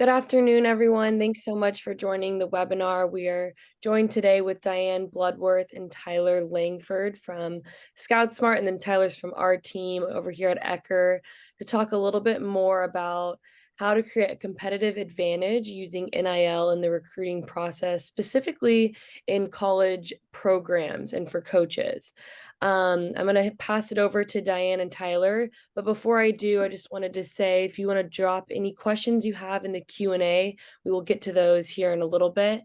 Good afternoon, everyone. Thanks so much for joining the webinar. We are joined today with Diane Bloodworth and Tyler Langford from scoutSMART, and then Tyler's from our team over here at Eccker to talk a little bit more about how to create a competitive advantage using NIL in the recruiting process, specifically in college programs and for coaches. I'm going to pass it over to Diane and Tyler, but before I do, I just wanted to say, if you want to drop any questions you have in the Q&A, we will get to those here in a little bit.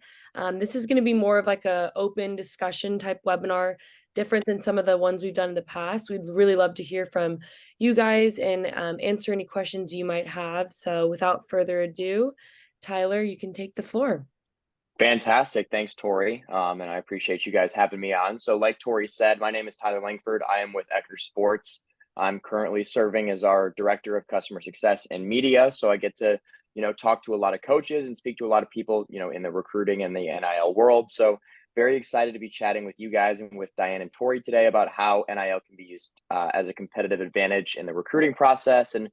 This is going to be more of like a open discussion type webinar, different than some of the ones we've done in the past. We'd really love to hear from you guys and answer any questions you might have. So without further ado, Tyler, you can take the floor. Fantastic. Thanks, Tori. And I appreciate you guys having me on. So like Tori said, my name is Tyler Langford. I am with Eccker Sports. I'm currently serving as our Director of Customer Success and Media. So I get to, talk to a lot of coaches and speak to a lot of people, in the recruiting and the NIL world. So very excited to be chatting with you guys and with Diane and Tori today about how NIL can be used as a competitive advantage in the recruiting process, and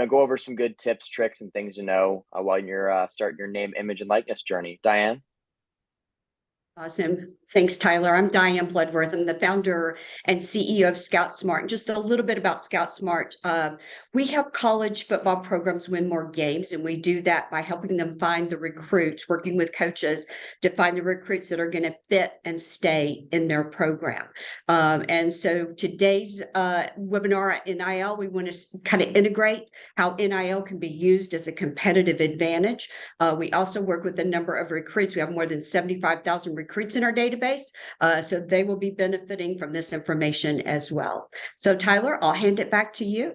go over some good tips, tricks, and things to know while you're starting your name, image, and likeness journey. Diane? Awesome. Thanks, Tyler. I'm Diane Bloodworth. I'm the founder and CEO of scoutSMART. And just a little bit about scoutSMART. We help college football programs win more games, and we do that by helping them find the recruits, working with coaches to find the recruits that are going to fit and stay in their program. And so today's webinar at NIL, we want to kind of integrate how NIL can be used as a competitive advantage. We also work with a number of recruits. We have more than 75,000 recruits in our database, so they will be benefiting from this information as well. So Tyler, I'll hand it back to you.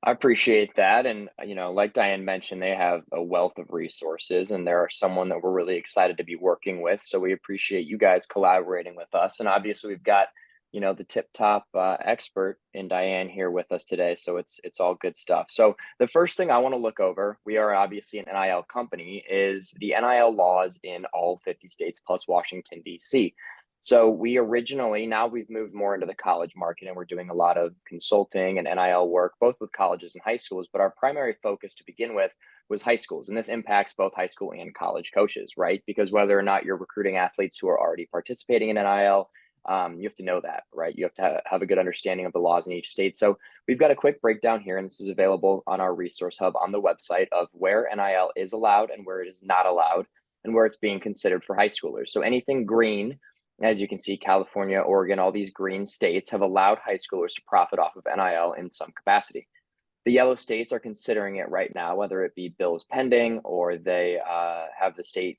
I appreciate that. And, like Diane mentioned, they have a wealth of resources, and they're someone that we're really excited to be working with. So we appreciate you guys collaborating with us. And obviously we've got, the tip top expert in Diane here with us today. So it's all good stuff. So the first thing I want to look over, we are obviously an NIL company, is the NIL laws in all 50 states plus Washington, D.C. So now we've moved more into the college market, and we're doing a lot of consulting and NIL work, both with colleges and high schools. But our primary focus to begin with was high schools. And this impacts both high school and college coaches, right? Because whether or not you're recruiting athletes who are already participating in NIL, you have to know that, right? You have to have a good understanding of the laws in each state. So we've got a quick breakdown here, and this is available on our resource hub on the website, of where NIL is allowed and where it is not allowed, and where it's being considered for high schoolers. So anything green, as you can see, California, Oregon, all these green states have allowed high schoolers to profit off of NIL in some capacity. The yellow states are considering it right now, whether it be bills pending or they have the state,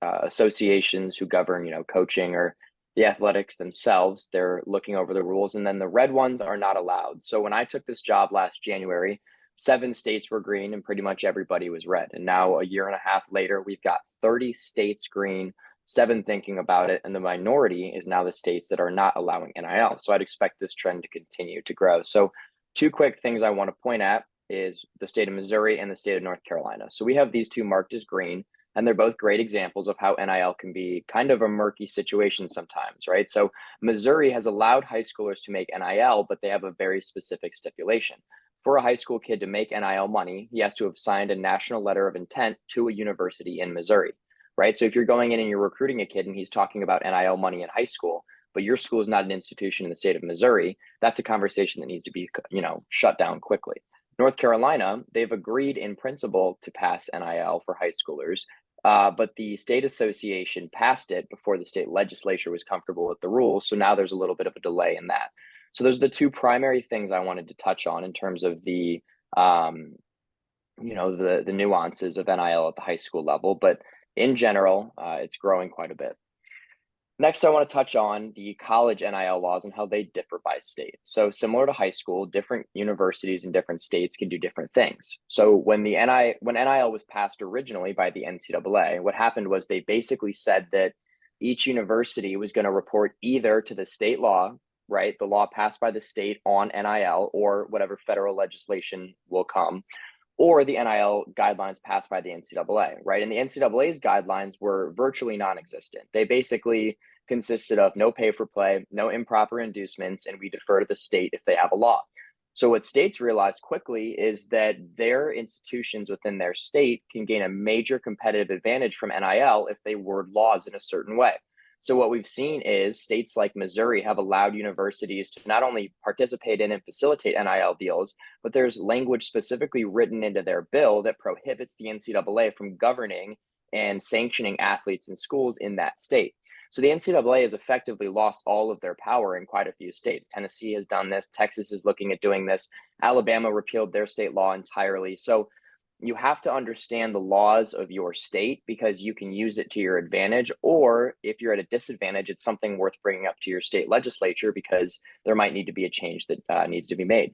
associations who govern, coaching or the athletics themselves. They're looking over the rules, and then the red ones are not allowed. So when I took this job last January, 7 states were green and pretty much everybody was red. And now, a year and a half later, we've got 30 states green, 7 thinking about it, and the minority is now the states that are not allowing NIL. So I'd expect this trend to continue to grow. So 2 quick things I want to point at is the state of Missouri and the state of North Carolina. So we have these 2 marked as green, and they're both great examples of how NIL can be kind of a murky situation sometimes, right? So Missouri has allowed high schoolers to make NIL, but they have a very specific stipulation. For a high school kid to make NIL money, he has to have signed a national letter of intent to a university in Missouri, right? So if you're going in and you're recruiting a kid and he's talking about NIL money in high school, but your school is not an institution in the state of Missouri, that's a conversation that needs to be, shut down quickly. North Carolina, they've agreed in principle to pass NIL for high schoolers, but the state association passed it before the state legislature was comfortable with the rules. So now there's a little bit of a delay in that. So those are the 2 primary things I wanted to touch on in terms of the, the nuances of NIL at the high school level. But in general, it's growing quite a bit. Next, I want to touch on the college NIL laws and how they differ by state. So similar to high school, different universities in different states can do different things. So when NIL was passed originally by the NCAA, what happened was they basically said that each university was going to report either to the state law, right, the law passed by the state on NIL, or whatever federal legislation will come, or the NIL guidelines passed by the NCAA, right? And the NCAA's guidelines were virtually non-existent. They basically consisted of no pay for play, no improper inducements, and we defer to the state if they have a law. So what states realized quickly is that their institutions within their state can gain a major competitive advantage from NIL if they word laws in a certain way. So what we've seen is states like Missouri have allowed universities to not only participate in and facilitate NIL deals, but there's language specifically written into their bill that prohibits the NCAA from governing and sanctioning athletes and schools in that state. So the NCAA has effectively lost all of their power in quite a few states. Tennessee has done this. Texas is looking at doing this. Alabama repealed their state law entirely. So you have to understand the laws of your state because you can use it to your advantage. Or if you're at a disadvantage, it's something worth bringing up to your state legislature because there might need to be a change that needs to be made.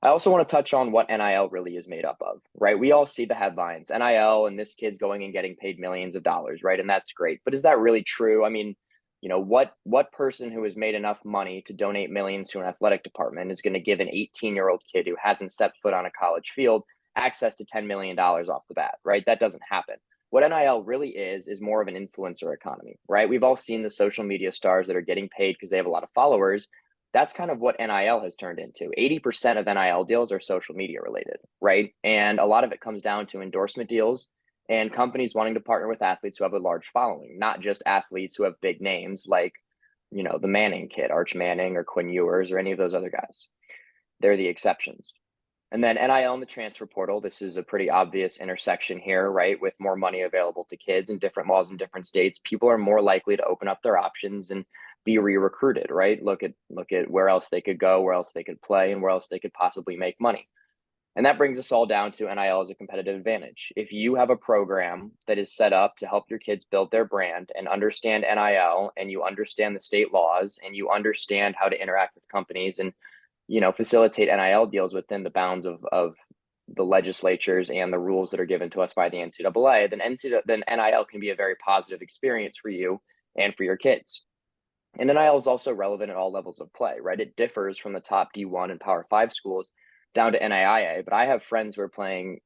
I also want to touch on what NIL really is made up of, right? We all see the headlines, NIL and this kid's going and getting paid millions of dollars, right? And that's great. But is that really true? I mean, what person who has made enough money to donate millions to an athletic department is going to give an 18-year-old kid who hasn't set foot on a college field access to $10 million off the bat, right? That doesn't happen. What NIL really is more of an influencer economy, right? We've all seen the social media stars that are getting paid because they have a lot of followers. That's kind of what NIL has turned into. 80% of NIL deals are social media related, right? And a lot of it comes down to endorsement deals and companies wanting to partner with athletes who have a large following, not just athletes who have big names like, the Manning kid, Arch Manning or Quinn Ewers or any of those other guys. They're the exceptions. And then NIL and the transfer portal. This is a pretty obvious intersection here, right? With more money available to kids and different laws in different states, people are more likely to open up their options and be re-recruited, right? Look at where else they could go, where else they could play, and where else they could possibly make money. And that brings us all down to NIL as a competitive advantage. If you have a program that is set up to help your kids build their brand and understand NIL, and you understand the state laws, and you understand how to interact with companies and facilitate NIL deals within the bounds of the legislatures and the rules that are given to us by the NCAA, then NIL can be a very positive experience for you and for your kids. And NIL is also relevant at all levels of play, right? It differs from the top D1 and Power 5 schools down to NAIA. But I have friends who are playing,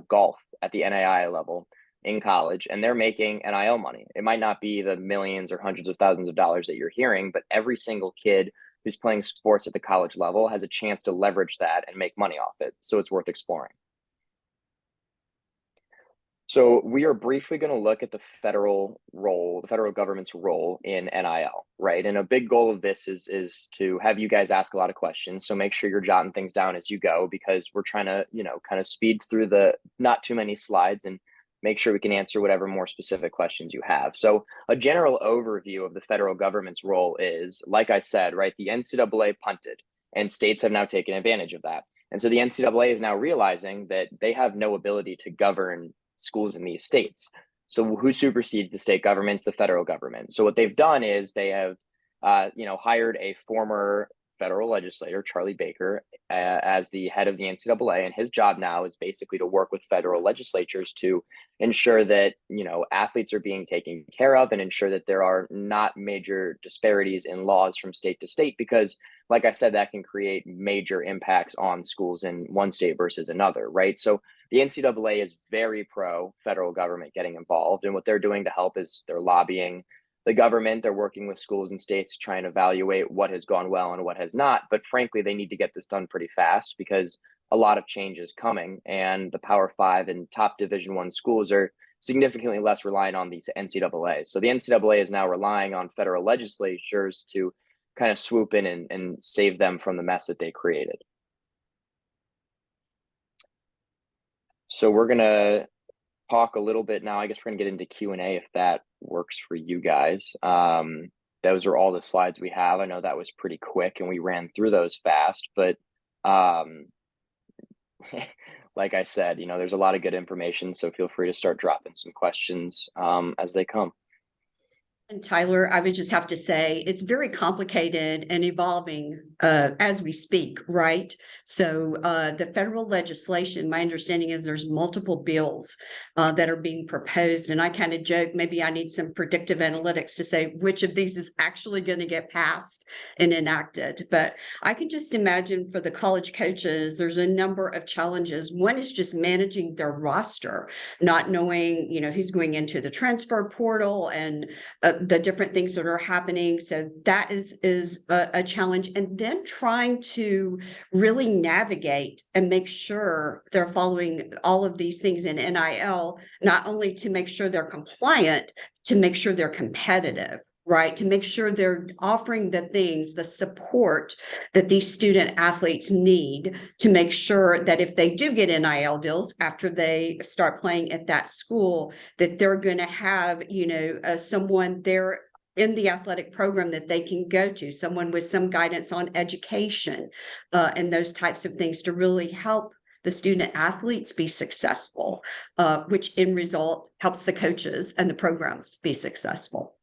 golf at the NAIA level in college, and they're making NIL money. It might not be the millions or hundreds of thousands of dollars that you're hearing, but every single kid who's playing sports at the college level has a chance to leverage that and make money off it. So it's worth exploring. So we are briefly going to look at the federal government's role in NIL, right? And a big goal of this is to have you guys ask a lot of questions. So make sure you're jotting things down as you go, because we're trying to, kind of speed through the not too many slides and make sure we can answer whatever more specific questions you have. So a general overview of the federal government's role is, like I said, right, the NCAA punted and states have now taken advantage of that. And so the NCAA is now realizing that they have no ability to govern schools in these states. So who supersedes the state governments? The federal government. So what they've done is they have, hired a former federal legislator, Charlie Baker, as the head of the NCAA, and his job now is basically to work with federal legislatures to ensure that athletes are being taken care of and ensure that there are not major disparities in laws from state to state, because, like I said, that can create major impacts on schools in one state versus another, right? So the NCAA is very pro federal government getting involved, and what they're doing to help is they're lobbying the government. They're working with schools and states to try and evaluate what has gone well and what has not. But frankly, they need to get this done pretty fast because a lot of change is coming, and the Power 5 and top Division I schools are significantly less reliant on these NCAA. So the NCAA is now relying on federal legislatures to kind of swoop in and save them from the mess that they created. So we're going to talk a little bit now. I guess we're going to get into Q&A if that works for you guys. Those are all the slides we have. I know that was pretty quick and we ran through those fast, but like I said, there's a lot of good information, so feel free to start dropping some questions as they come. And Tyler, I would just have to say it's very complicated and evolving as we speak, right? So the federal legislation, my understanding is there's multiple bills that are being proposed. And I kind of joke, maybe I need some predictive analytics to say which of these is actually going to get passed and enacted. But I can just imagine for the college coaches, there's a number of challenges. One is just managing their roster, not knowing, who's going into the transfer portal and the different things that are happening. So that is a challenge. And then trying to really navigate and make sure they're following all of these things in NIL, not only to make sure they're compliant, to make sure they're competitive, right? To make sure they're offering the things, the support that these student athletes need to make sure that if they do get NIL deals after they start playing at that school, that they're going to have, someone there in the athletic program that they can go to, someone with some guidance on education and those types of things to really help the student athletes be successful, which in result helps the coaches and the programs be successful.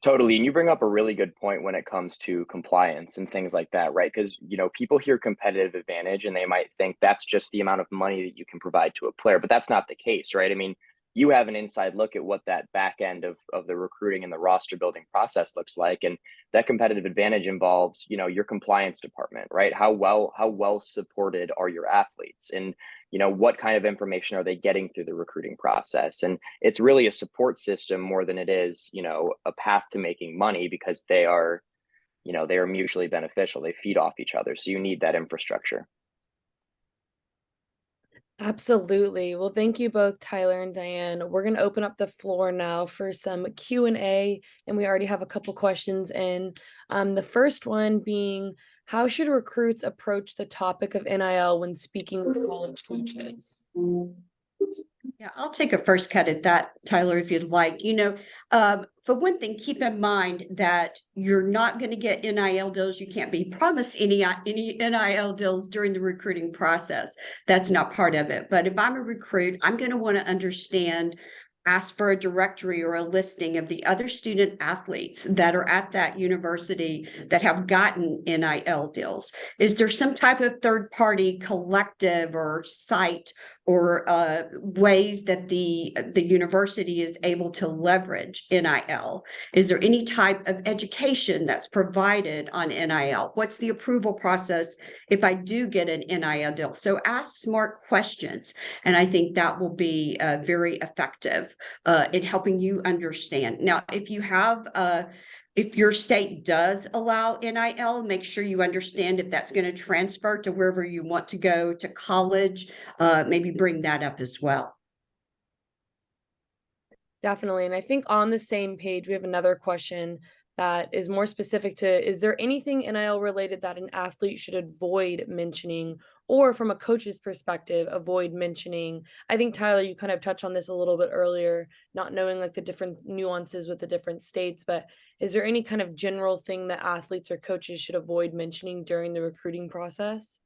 Totally. And you bring up a really good point when it comes to compliance and things like that, right? Because, people hear competitive advantage and they might think that's just the amount of money that you can provide to a player, but that's not the case, right? I mean, you have an inside look at what that back end of the recruiting and the roster building process looks like. And that competitive advantage involves, your compliance department, right? How well supported are your athletes? And what kind of information are they getting through the recruiting process? And it's really a support system more than it is, a path to making money, because they are mutually beneficial. They feed off each other. So you need that infrastructure. Absolutely. Well, thank you both, Tyler and Diane. We're going to open up the floor now for some Q&A, and we already have a couple questions in. The first one being, how should recruits approach the topic of NIL when speaking with college coaches? Yeah, I'll take a first cut at that, Tyler, if you'd like. For one thing, keep in mind that you're not going to get NIL deals. You can't be promised any NIL deals during the recruiting process. That's not part of it. But if I'm a recruit, I'm going to want to understand, ask for a directory or a listing of the other student athletes that are at that university that have gotten NIL deals. Is there some type of third-party collective or site or ways that the university is able to leverage NIL? Is there any type of education that's provided on NIL? What's the approval process if I do get an NIL deal? So ask smart questions, and I think that will be very effective in helping you understand. Now, if your state does allow NIL, make sure you understand if that's going to transfer to wherever you want to go to college. Maybe bring that up as well. Definitely. And I think on the same page, we have another question that is more specific to, is there anything NIL related that an athlete should avoid mentioning, or from a coach's perspective, avoid mentioning? I think, Tyler, you kind of touched on this a little bit earlier, not knowing like the different nuances with the different states, but is there any kind of general thing that athletes or coaches should avoid mentioning during the recruiting process?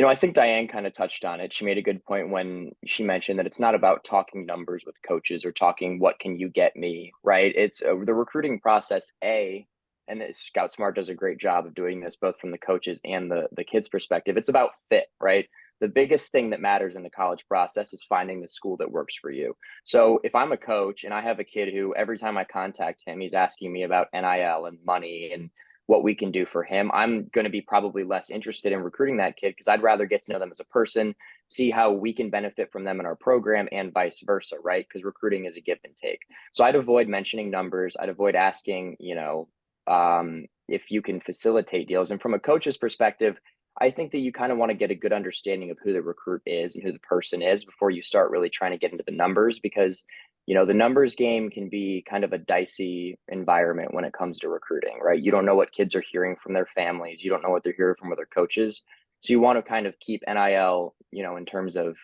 I think Diane kind of touched on it. She made a good point when she mentioned that it's not about talking numbers with coaches or talking, what can you get me, right? It's the recruiting process, and scoutSMART does a great job of doing this, both from the coaches and the kids' perspective. It's about fit, right? The biggest thing that matters in the college process is finding the school that works for you. So if I'm a coach and I have a kid who every time I contact him, he's asking me about NIL and money and what we can do for him, I'm going to be probably less interested in recruiting that kid, because I'd rather get to know them as a person, see how we can benefit from them in our program, and vice versa, right? Because recruiting is a give and take. So I'd avoid mentioning numbers. I'd avoid asking, if you can facilitate deals. And from a coach's perspective, I think that you kind of want to get a good understanding of who the recruit is and who the person is before you start really trying to get into the numbers, because the numbers game can be kind of a dicey environment when it comes to recruiting, right? You don't know what kids are hearing from their families. You don't know what they're hearing from other coaches. So you want to kind of keep NIL, in terms of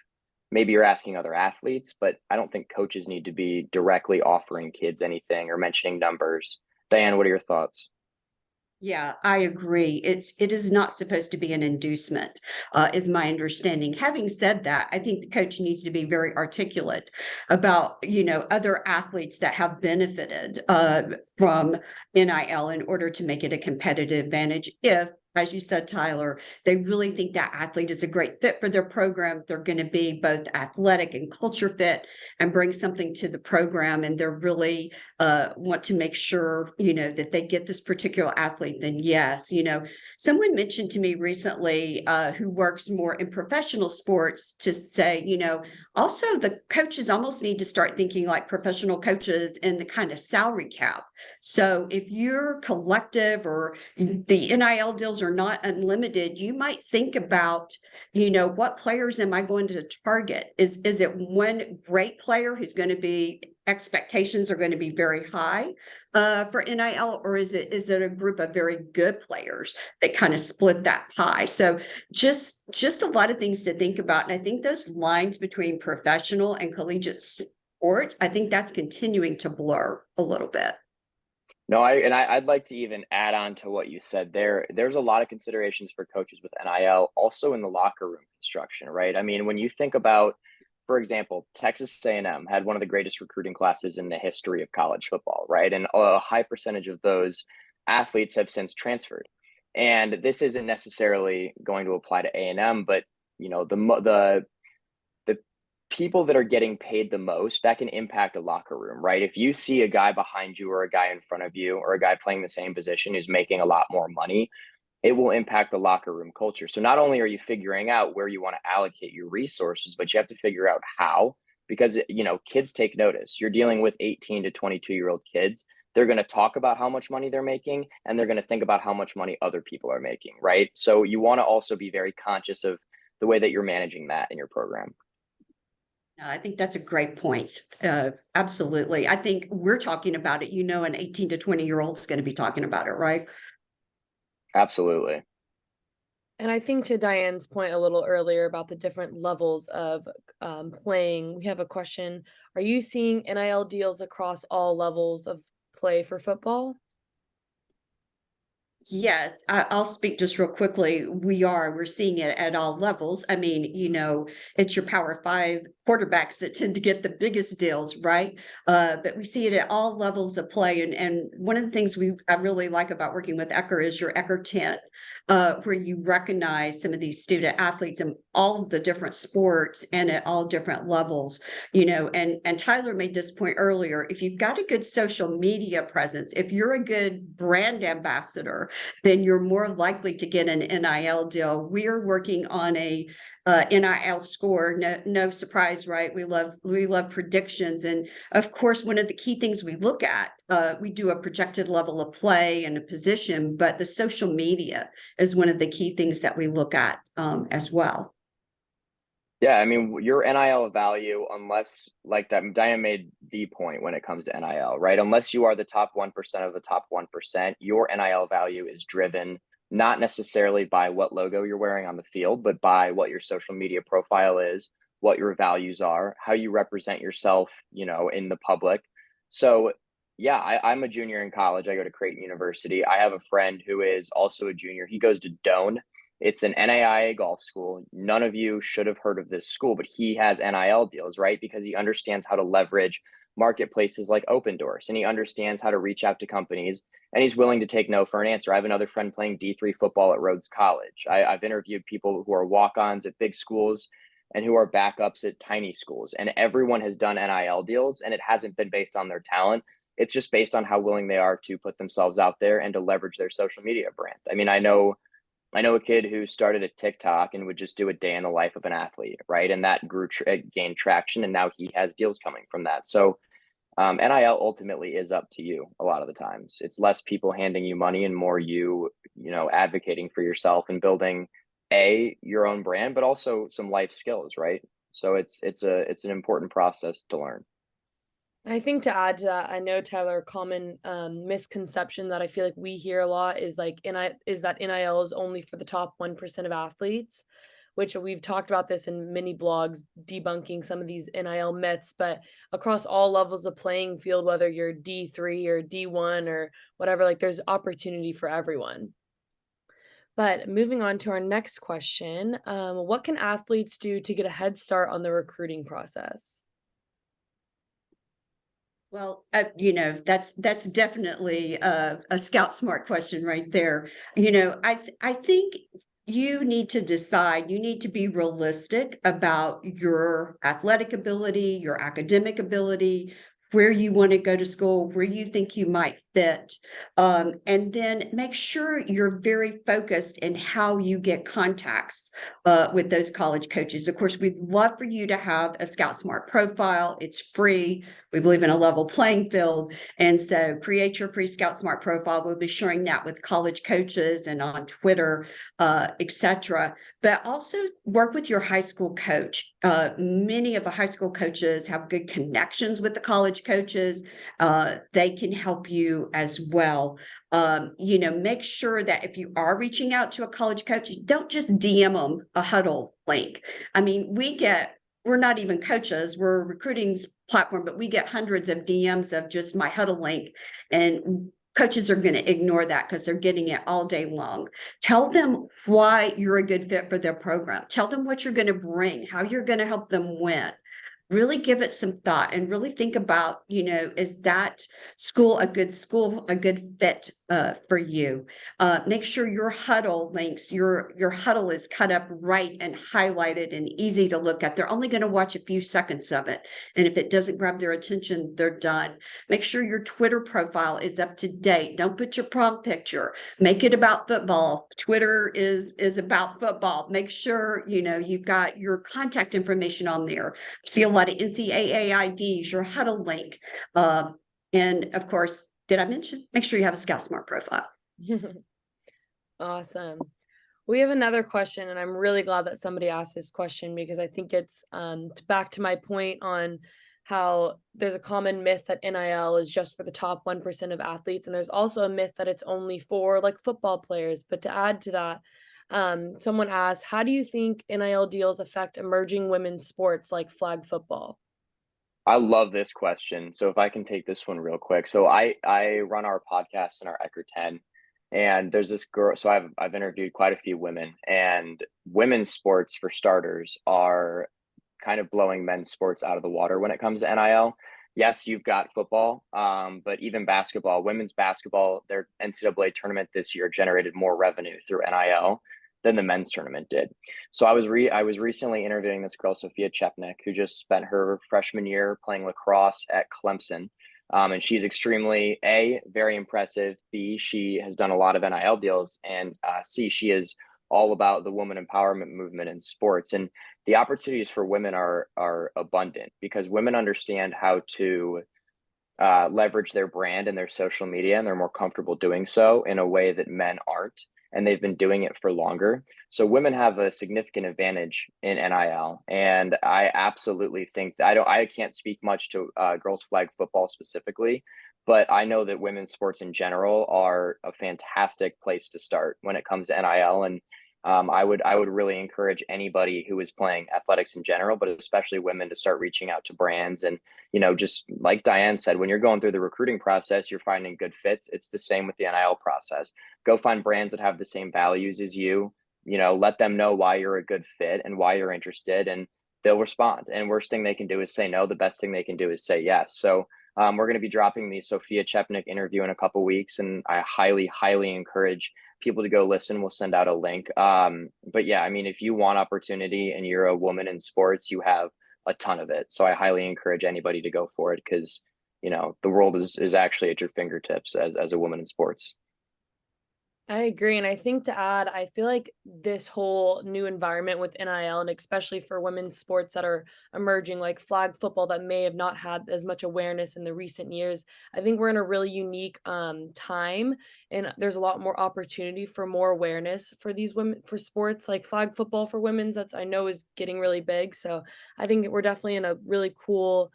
maybe you're asking other athletes, but I don't think coaches need to be directly offering kids anything or mentioning numbers. Diane, what are your thoughts? Yeah, I agree. It is not supposed to be an inducement, is my understanding. Having said that, I think the coach needs to be very articulate about, other athletes that have benefited from NIL in order to make it a competitive advantage if as you said, Tyler, they really think that athlete is a great fit for their program. They're going to be both athletic and culture fit and bring something to the program. And they're really want to make sure, that they get this particular athlete. Then yes, someone mentioned to me recently who works more in professional sports to say, also the coaches almost need to start thinking like professional coaches in the kind of salary cap. So if you're collective or the NIL deals are not unlimited, you might think about, what players am I going to target? Is it one great player who's going to be expectations are going to be very high for NIL, or is it a group of very good players that kind of split that pie? So just a lot of things to think about. And I think those lines between professional and collegiate sports, I think that's continuing to blur a little bit. No, I'd like to even add on to what you said there. There's a lot of considerations for coaches with NIL, also in the locker room construction, right? I mean, when you think about, for example, Texas A&M had one of the greatest recruiting classes in the history of college football, right? And a high percentage of those athletes have since transferred. And this isn't necessarily going to apply to A&M, but the people that are getting paid the most, that can impact a locker room, right? If you see a guy behind you or a guy in front of you or a guy playing the same position who's making a lot more money, it will impact the locker room culture. So not only are you figuring out where you want to allocate your resources, but you have to figure out how, because, kids take notice. You're dealing with 18 to 22-year-old kids. They're going to talk about how much money they're making, and they're going to think about how much money other people are making, right? So you want to also be very conscious of the way that you're managing that in your program. I think that's a great point. Absolutely. I think we're talking about it, an 18 to 20-year-old is going to be talking about it, right? Absolutely. And I think to Diane's point a little earlier about the different levels of playing, we have a question. Are you seeing NIL deals across all levels of play for football? Yes, I'll speak just real quickly. We're seeing it at all levels. I mean, it's your Power 5 quarterbacks that tend to get the biggest deals, right? But we see it at all levels of play. And one of the things I really like about working with Eccker is your Eccker 10, where you recognize some of these student athletes in all of the different sports and at all different levels, and Tyler made this point earlier. If you've got a good social media presence, if you're a good brand ambassador, then you're more likely to get an NIL deal. We're working on a NIL score. No surprise, right? We love predictions, and of course, one of the key things we look at, we do a projected level of play and a position, but the social media is one of the key things that we look at as well. Yeah, I mean, your NIL value, unless, like that, Diane made the point when it comes to NIL, right? Unless you are the top 1% of the top 1%, your NIL value is driven not necessarily by what logo you're wearing on the field, but by what your social media profile is, what your values are, how you represent yourself, in the public. So, yeah, I'm a junior in college. I go to Creighton University. I have a friend who is also a junior. He goes to Doane. It's an NAIA golf school. None of you should have heard of this school, but he has NIL deals, right? Because he understands how to leverage marketplaces like Open Doors, and he understands how to reach out to companies, and he's willing to take no for an answer. I have another friend playing D3 football at Rhodes College. I've interviewed people who are walk-ons at big schools and who are backups at tiny schools, and everyone has done NIL deals, and it hasn't been based on their talent. It's just based on how willing they are to put themselves out there and to leverage their social media brand. I mean, I know a kid who started a TikTok and would just do a day in the life of an athlete, right? And that gained traction, and now he has deals coming from that. So NIL ultimately is up to you a lot of the times. It's less people handing you money and more you advocating for yourself and building your own brand, but also some life skills, right? So it's an important process to learn. I think to add to that, I know, Tyler, a common misconception that I feel like we hear a lot is that NIL is only for the top 1% of athletes, which we've talked about this in many blogs debunking some of these NIL myths, but across all levels of playing field, whether you're D3 or D1 or whatever, like there's opportunity for everyone. But moving on to our next question, what can athletes do to get a head start on the recruiting process? Well, that's definitely a Scout Smart question right there. I think you need to decide, you need to be realistic about your athletic ability, your academic ability, where you want to go to school, where you think you might fit. And then make sure you're very focused in how you get contacts with those college coaches. Of course, we'd love for you to have a Scout Smart profile. It's free. We believe in a level playing field. And so create your free Scout Smart profile. We'll be sharing that with college coaches and on Twitter, etc. But also work with your high school coach. Many of the high school coaches have good connections with the college coaches. They can help you as well. Make sure that if you are reaching out to a college coach, you don't just DM them a huddle link. I mean, we're not even coaches, we're a recruiting platform, but we get hundreds of DMs of just my huddle link, and coaches are going to ignore that because they're getting it all day long. Tell them why you're a good fit for their program. Tell them what you're going to bring, how you're going to help them win. Really give it some thought and really think about, is that school, a good fit for you? Make sure your huddle links, your huddle is cut up right and highlighted and easy to look at. They're only going to watch a few seconds of it. And if it doesn't grab their attention, they're done. Make sure your Twitter profile is up to date. Don't put your prom picture. Make it about football. Twitter is about football. Make sure, you've got your contact information on there. See a lot of NCAA IDs, your huddle link. And of course, did I mention, make sure you have a Scout Smart profile. Awesome. We have another question, and I'm really glad that somebody asked this question because I think it's back to my point on how there's a common myth that NIL is just for the top 1% of athletes. And there's also a myth that it's only for like football players. But to add to that, someone asked, how do you think NIL deals affect emerging women's sports like flag football? I love this question. So if I can take this one real quick. So I run our podcast in our Eccker 10, and there's this girl. So I've interviewed quite a few women, and women's sports, for starters, are kind of blowing men's sports out of the water when it comes to NIL. Yes, you've got football, but even basketball, women's basketball, their NCAA tournament this year generated more revenue through NIL than the men's tournament did. So I was recently interviewing this girl, Sophia Chepnik, who just spent her freshman year playing lacrosse at Clemson. And she's extremely, A, very impressive. B, she has done a lot of NIL deals. And C, she is all about the woman empowerment movement in sports. And the opportunities for women are abundant because women understand how to leverage their brand and their social media, and they're more comfortable doing so in a way that men aren't, and they've been doing it for longer. So women have a significant advantage in NIL, and I absolutely think that I can't speak much to girls flag football specifically, but I know that women's sports in general are a fantastic place to start when it comes to NIL. And I would really encourage anybody who is playing athletics in general, but especially women, to start reaching out to brands. And just like Diane said, when you're going through the recruiting process, you're finding good fits. It's the same with the NIL process. Go find brands that have the same values as you. Let them know why you're a good fit and why you're interested, and they'll respond. And worst thing they can do is say no. The best thing they can do is say yes. So we're going to be dropping the Sophia Chepnik interview in a couple weeks, and I highly, highly encourage people to go listen. We'll send out a link. But yeah, I mean, if you want opportunity and you're a woman in sports, you have a ton of it. So I highly encourage anybody to go for it because, the world is actually at your fingertips as a woman in sports. I agree. And I think to add, I feel like this whole new environment with NIL, and especially for women's sports that are emerging, like flag football, that may have not had as much awareness in the recent years, I think we're in a really unique time, and there's a lot more opportunity for more awareness for these women, for sports like flag football for women's, that I know is getting really big. So I think we're definitely in a really cool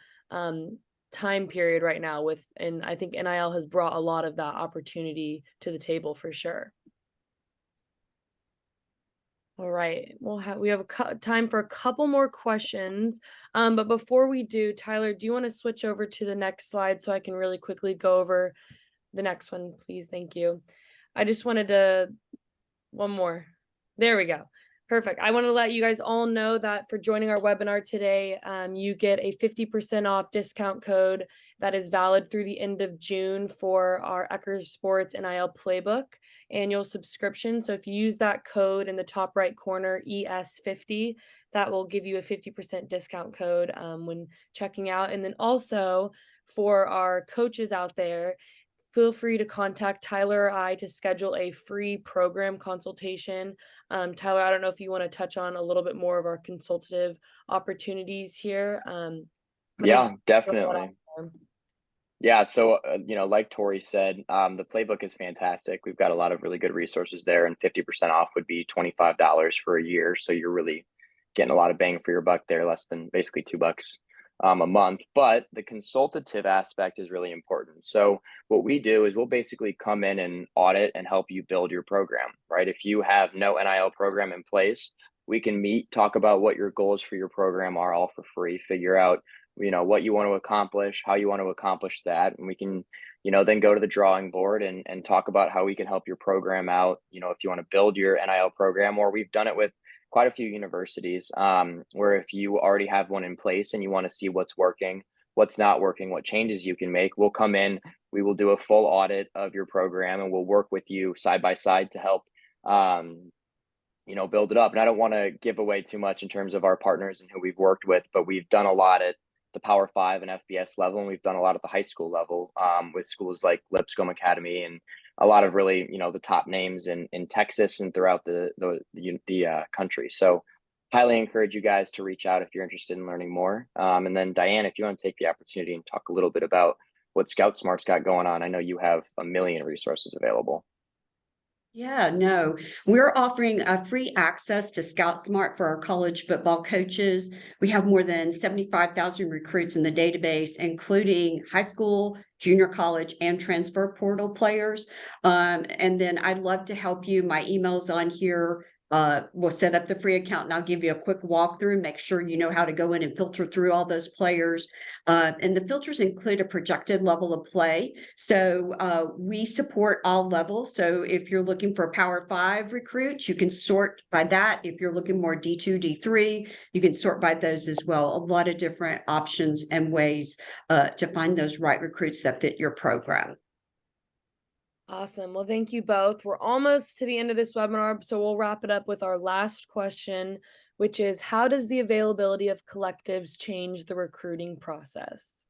time period right now and I think NIL has brought a lot of that opportunity to the table for sure. All right, we have time for a couple more questions, but before we do, Tyler, do you want to switch over to the next slide so I can really quickly go over the next one, please? Thank you. I just wanted to one more. There we go. Perfect. I want to let you guys all know that for joining our webinar today, you get a 50% off discount code that is valid through the end of June for our Eccker Sports NIL Playbook annual subscription. So if you use that code in the top right corner, ES50, that will give you a 50% discount code when checking out. And then also for our coaches out there, feel free to contact Tyler or I to schedule a free program consultation. Tyler, I don't know if you want to touch on a little bit more of our consultative opportunities here. Yeah, definitely. Yeah, so like Tori said, the playbook is fantastic. We've got a lot of really good resources there, and 50% off would be $25 for a year. So you're really getting a lot of bang for your buck there, less than basically $2 a month. But the consultative aspect is really important. So what we do is we'll basically come in and audit and help you build your program, right? If you have no NIL program in place, we can meet, talk about what your goals for your program are, all for free, figure out what you want to accomplish, how you want to accomplish that. And we can, then go to the drawing board and talk about how we can help your program out. If you want to build your NIL program, or we've done it with quite a few universities where if you already have one in place and you want to see what's working, what's not working, what changes you can make, we'll come in, we will do a full audit of your program, and we'll work with you side by side to help build it up. And I don't want to give away too much in terms of our partners and who we've worked with, but we've done a lot at the Power 5 and FBS level, and we've done a lot at the high school level with schools like Lipscomb Academy and a lot of really, the top names in Texas and throughout the country. So highly encourage you guys to reach out if you're interested in learning more. And then Diane, if you want to take the opportunity and talk a little bit about what scoutSMART's got going on, I know you have a million resources available. Yeah, no, we're offering a free access to scoutSMART for our college football coaches. We have more than 75,000 recruits in the database, including high school, junior college, and transfer portal players. And then I'd love to help you. My email's on here. We'll set up the free account and I'll give you a quick walkthrough, make sure you know how to go in and filter through all those players. And the filters include a projected level of play. So we support all levels. So if you're looking for Power 5 recruits, you can sort by that. If you're looking more D2, D3, you can sort by those as well. A lot of different options and ways to find those right recruits that fit your program. Awesome. Well, thank you both. We're almost to the end of this webinar, so we'll wrap it up with our last question, which is, how does the availability of collectives change the recruiting process?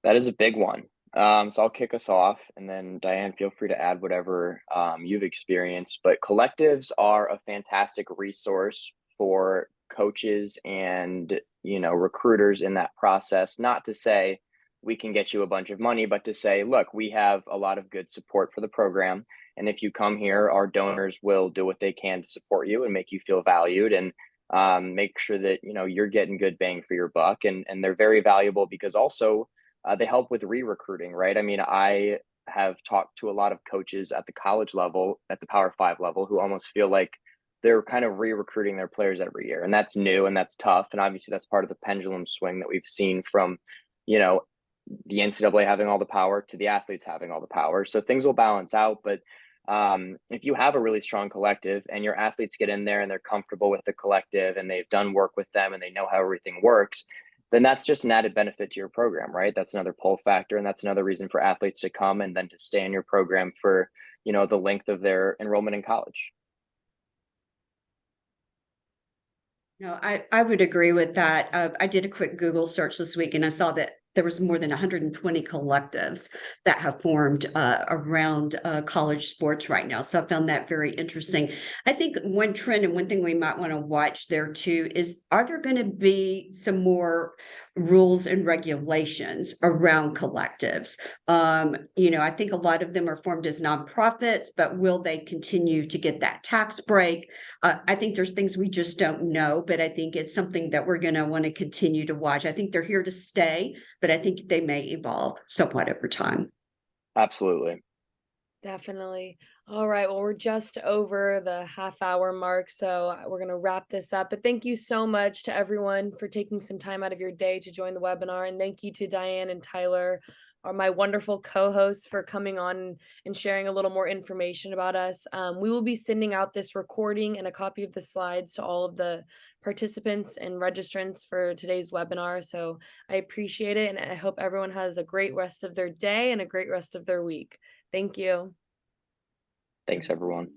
That is a big one. So I'll kick us off, and then Diane, feel free to add whatever you've experienced. But collectives are a fantastic resource for coaches and recruiters in that process. Not to say we can get you a bunch of money, but to say, look, we have a lot of good support for the program, and if you come here, our donors will do what they can to support you and make you feel valued, and make sure that you're getting good bang for your buck. And they're very valuable because also they help with re-recruiting, right? I mean, I have talked to a lot of coaches at the college level, at the Power 5 level, who almost feel like they're kind of re-recruiting their players every year. And that's new and that's tough. And obviously that's part of the pendulum swing that we've seen from, the NCAA having all the power to the athletes having all the power. So things will balance out. But if you have a really strong collective and your athletes get in there and they're comfortable with the collective and they've done work with them and they know how everything works, then that's just an added benefit to your program, right? That's another pull factor. And that's another reason for athletes to come and then to stay in your program for, the length of their enrollment in college. No, I would agree with that. I did a quick Google search this week and I saw that there was more than 120 collectives that have formed around college sports right now. So I found that very interesting. I think one trend and one thing we might want to watch there too is, are there going to be some more rules and regulations around collectives? I think a lot of them are formed as nonprofits, but will they continue to get that tax break? I think there's things we just don't know, but I think it's something that we're going to want to continue to watch. I think they're here to stay, but I think they may evolve somewhat over time. Absolutely. Definitely. All right, well, we're just over the half-hour mark, so we're going to wrap this up. But thank you so much to everyone for taking some time out of your day to join the webinar. And thank you to Diane and Tyler, my wonderful co-hosts, for coming on and sharing a little more information about us. We will be sending out this recording and a copy of the slides to all of the participants and registrants for today's webinar. So I appreciate it, and I hope everyone has a great rest of their day and a great rest of their week. Thank you. Thanks, everyone.